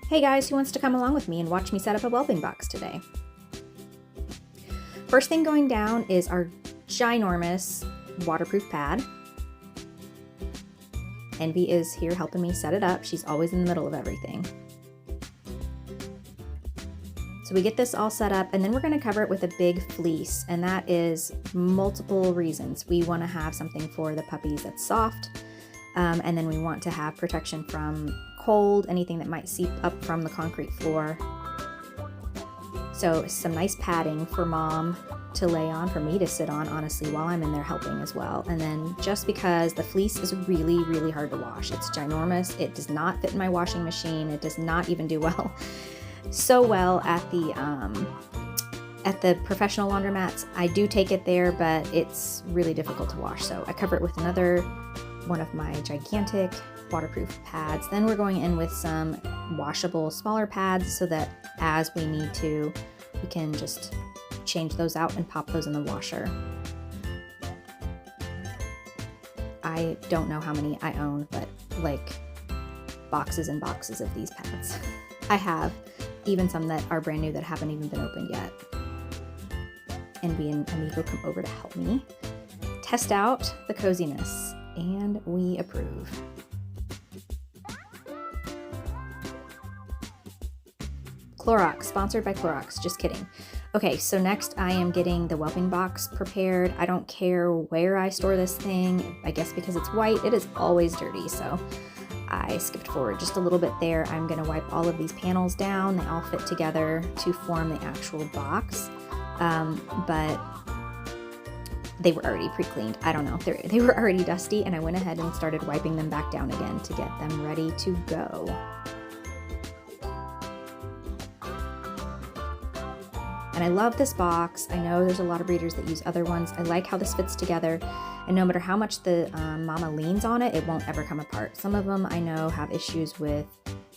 Hey guys, who wants to come along with me and watch me set up a whelping box today? First thing going down is our ginormous waterproof pad. Envy is here helping me set it up. She's always in the middle of everything. So we get this all set up, and then we're going to cover it with a big fleece, and that is multiple reasons. We want to have something for the puppies that's soft, and then we want to have protection from cold, anything that might seep up from the concrete floor. So some nice padding for mom to lay on, for me to sit on, honestly, while I'm in there helping as well. And then just because the fleece is really, really hard to wash. It's ginormous. It does not fit in my washing machine. It does not even do so well at the professional laundromats. I do take it there, but it's really difficult to wash. So I cover it with another one of my gigantic waterproof pads. Then we're going in with some washable smaller pads so that as we need to, we can just change those out and pop those in the washer. I don't know how many I own, but like boxes and boxes of these pads. I have even some that are brand new that haven't even been opened yet. Envy and Amigo come over to help me test out the coziness, and we approve. Clorox, sponsored by Clorox, just kidding. Okay, so next I am getting the whelping box prepared. I don't care where I store this thing. I guess because it's white, it is always dirty, so I skipped forward just a little bit there. I'm gonna wipe all of these panels down. They all fit together to form the actual box, but they were already pre-cleaned. I don't know, they were already dusty, and I went ahead and started wiping them back down again to get them ready to go. And I love this box. I know there's a lot of breeders that use other ones. I like how this fits together, and no matter how much the mama leans on it, it won't ever come apart. Some of them I know have issues with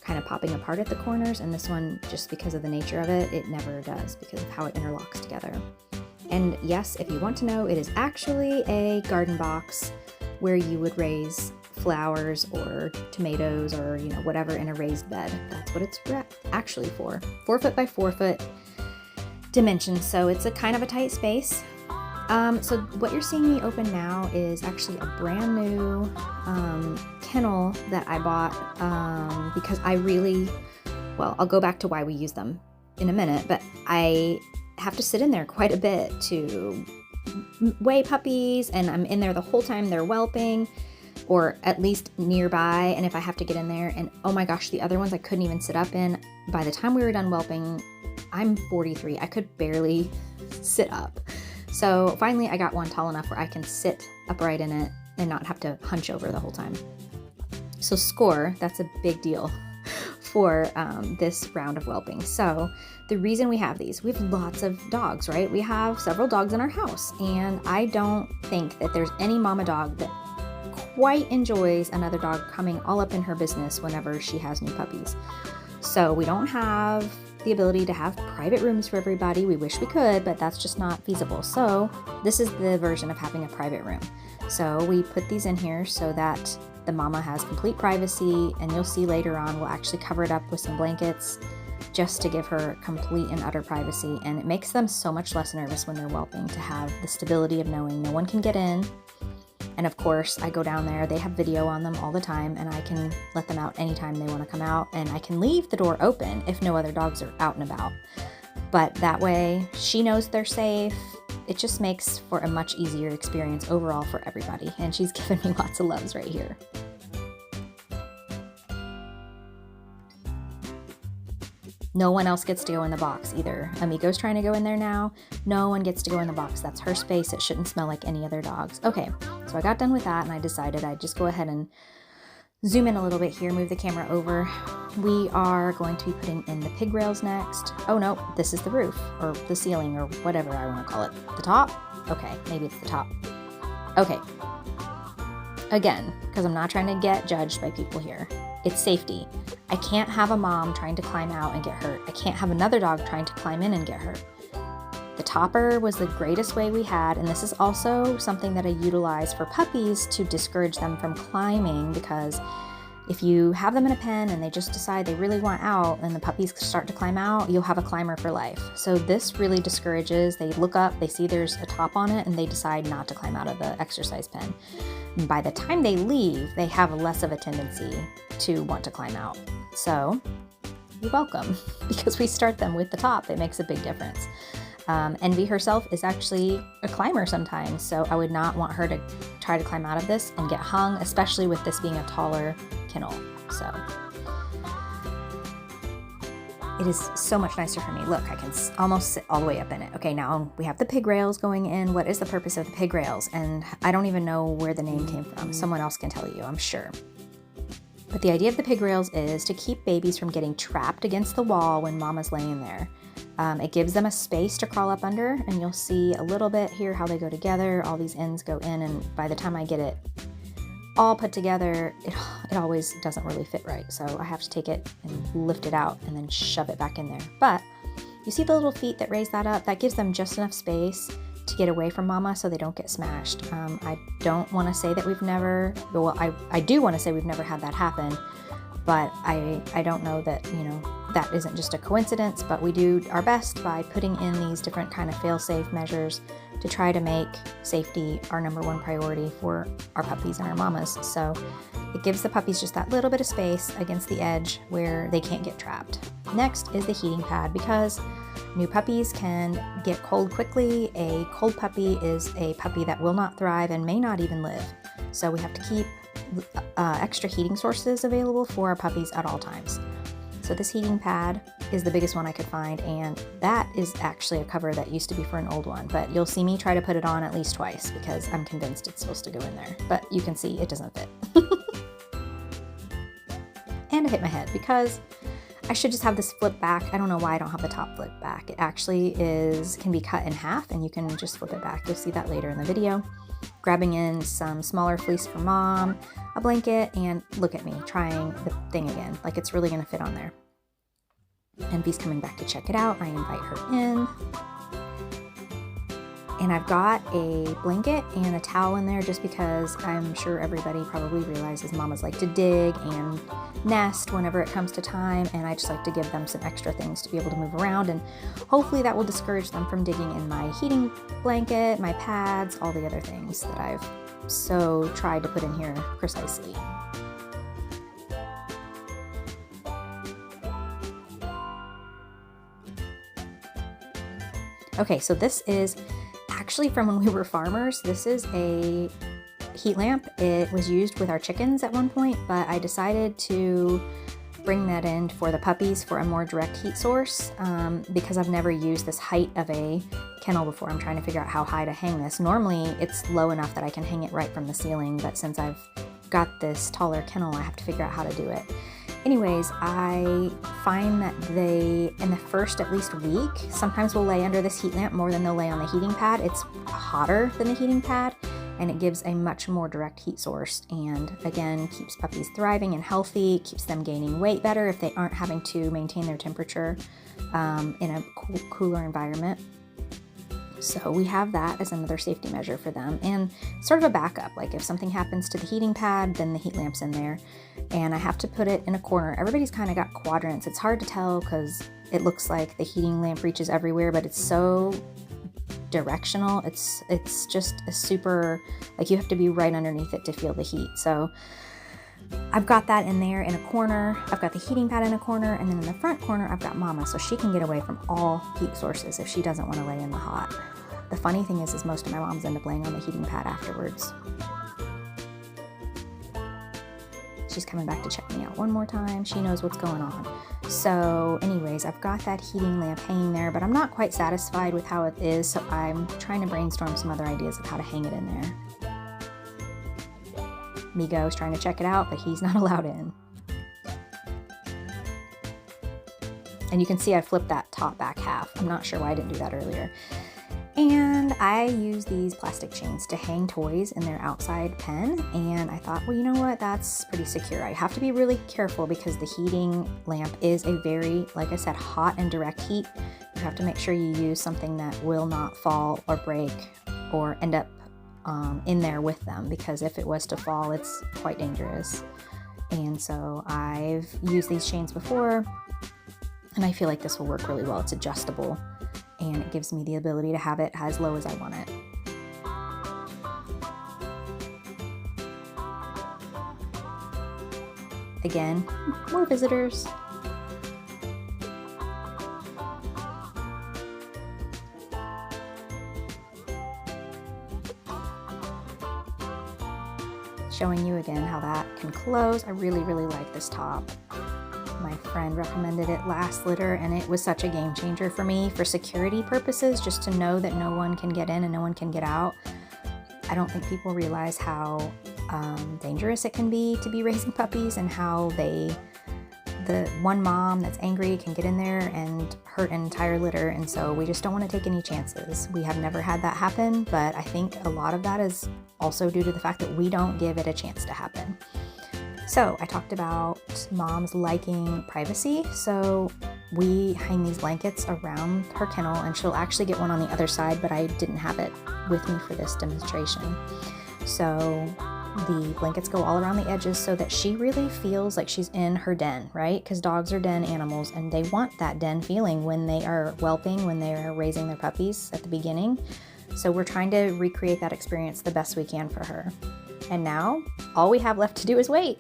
kind of popping apart at the corners, and this one, just because of the nature of it, it never does because of how it interlocks together. And yes, if you want to know, it is actually a garden box where you would raise flowers or tomatoes or whatever in a raised bed. That's what it's actually for. 4 foot by 4 foot dimensions, so it's a kind of a tight space. So what you're seeing me open now is actually a brand new kennel that I bought because I really, well, I'll go back to why we use them in a minute, but I have to sit in there quite a bit to weigh puppies, and I'm in there the whole time they're whelping, or at least nearby. And if I have to get in there, and oh my gosh, the other ones I couldn't even sit up in. By the time we were done whelping, I'm 43. I could barely sit up. So finally I got one tall enough where I can sit upright in it and not have to hunch over the whole time. So score, that's a big deal for this round of whelping. So the reason we have these, we have lots of dogs, right? We have several dogs in our house, and I don't think that there's any mama dog that quite enjoys another dog coming all up in her business whenever she has new puppies. So we don't have the ability to have private rooms for everybody. We wish we could, but that's just not feasible. So this is the version of having a private room. So we put these in here so that the mama has complete privacy, and you'll see later on we'll actually cover it up with some blankets just to give her complete and utter privacy. And it makes them so much less nervous when they're whelping to have the stability of knowing no one can get in. And of course, I go down there, they have video on them all the time, and I can let them out anytime they want to come out, and I can leave the door open if no other dogs are out and about. But that way, she knows they're safe. It just makes for a much easier experience overall for everybody, and she's given me lots of loves right here. No one else gets to go in the box either. Amigo's trying to go in there now. No one gets to go in the box. That's her space. It shouldn't smell like any other dogs. Okay, so I got done with that, and I decided I'd just go ahead and zoom in a little bit here, move the camera over. We are going to be putting in the pig rails next. Oh no, this is the roof, or the ceiling, or whatever I want to call it. The top? Okay, maybe it's the top. Okay. Again, because I'm not trying to get judged by people here. It's safety. I can't have a mom trying to climb out and get hurt. I can't have another dog trying to climb in and get hurt. The topper was the greatest way we had, and this is also something that I utilize for puppies to discourage them from climbing, because If you have them in a pen and they just decide they really want out and the puppies start to climb out, you'll have a climber for life. So this really discourages. They look up, they see there's a top on it, and they decide not to climb out of the exercise pen. And by the time they leave, they have less of a tendency to want to climb out. So you're welcome, because we start them with the top. It makes a big difference. Envy herself is actually a climber sometimes, so I would not want her to try to climb out of this and get hung, especially with this being a taller kennel. So it is so much nicer for me. Look, I can almost sit all the way up in it. Okay, now we have the pig rails going in. What is the purpose of the pig rails? And I don't even know where the name came from. Someone else can tell you, I'm sure. But the idea of the pig rails is to keep babies from getting trapped against the wall when mama's laying there. It gives them a space to crawl up under, and you'll see a little bit here how they go together. All these ends go in, and by the time I get it all put together, it always doesn't really fit right. So I have to take it and lift it out and then shove it back in there. But you see the little feet that raise that up? That gives them just enough space to get away from mama so they don't get smashed. I don't want to say that we've never, well, I do want to say we've never had that happen, but I don't know that, you know, that isn't just a coincidence, but we do our best by putting in these different kind of fail-safe measures to try to make safety our #1 priority for our puppies and our mamas. So it gives the puppies just that little bit of space against the edge where they can't get trapped. Next is the heating pad, because new puppies can get cold quickly. A cold puppy is a puppy that will not thrive and may not even live. So we have to keep extra heating sources available for our puppies at all times. So this heating pad is the biggest one I could find, and that is actually a cover that used to be for an old one, but you'll see me try to put it on at least twice because I'm convinced it's supposed to go in there, but you can see it doesn't fit. And I hit my head because I should just have this flip back. I don't know why I don't have the top flip back. It actually can be cut in half, and you can just flip it back. You'll see that later in the video. Grabbing in some smaller fleece for mom, a blanket, and look at me trying the thing again. Like it's really gonna fit on there. Envy's coming back to check it out. I invite her in. And I've got a blanket and a towel in there just because I'm sure everybody probably realizes mamas like to dig and nest whenever it comes to time, and I just like to give them some extra things to be able to move around, and hopefully that will discourage them from digging in my heating blanket, my pads, all the other things that I've so tried to put in here precisely. Okay, so this is actually from when we were farmers. This is a heat lamp. It was used with our chickens at one point, but I decided to bring that in for the puppies for a more direct heat source because I've never used this height of a kennel before. I'm trying to figure out how high to hang this. Normally it's low enough that I can hang it right from the ceiling, but since I've got this taller kennel, I have to figure out how to do it. Anyways, I find that they, in the first at least week, sometimes will lay under this heat lamp more than they'll lay on the heating pad. It's hotter than the heating pad, and it gives a much more direct heat source, and again, keeps puppies thriving and healthy, keeps them gaining weight better if they aren't having to maintain their temperature in a cooler environment. So we have that as another safety measure for them, and sort of a backup. Like if something happens to the heating pad, then the heat lamp's in there, and I have to put it in a corner. Everybody's kind of got quadrants. It's hard to tell because it looks like the heating lamp reaches everywhere, but it's so directional. It's just a super, like you have to be right underneath it to feel the heat. So I've got that in there in a corner. I've got the heating pad in a corner, and then in the front corner I've got mama, so she can get away from all heat sources if she doesn't want to lay in the hot. The funny thing is most of my moms end up laying on the heating pad afterwards. She's coming back to check me out one more time. She knows what's going on. So anyways, I've got that heating lamp hanging there, but I'm not quite satisfied with how it is, so I'm trying to brainstorm some other ideas of how to hang it in there. Migo's trying to check it out, but he's not allowed in. And you can see I flipped that top back half. I'm not sure why I didn't do that earlier. And I use these plastic chains to hang toys in their outside pen, and I thought, well, you know what, that's pretty secure. I have to be really careful because the heating lamp is a very, like I said, hot and direct heat. You have to make sure you use something that will not fall or break or end up in there with them, because if it was to fall, it's quite dangerous. And so I've used these chains before, and I feel like this will work really well. It's adjustable, and it gives me the ability to have it as low as I want it. Again, more visitors. Showing you again how that can close. I really like this top. My friend recommended it last litter, and it was such a game changer for me for security purposes, just to know that no one can get in and no one can get out. I don't think people realize how dangerous it can be to be raising puppies, and how the one mom that's angry can get in there and hurt an entire litter, and so we just don't want to take any chances. We have never had that happen, but I think a lot of that is also due to the fact that we don't give it a chance to happen. So I talked about moms liking privacy, so we hang these blankets around her kennel, and she'll actually get one on the other side, but I didn't have it with me for this demonstration. So the blankets go all around the edges so that she really feels like she's in her den, right? Because dogs are den animals, and they want that den feeling when they are whelping, when they are raising their puppies at the beginning. So we're trying to recreate that experience the best we can for her. And now all we have left to do is wait.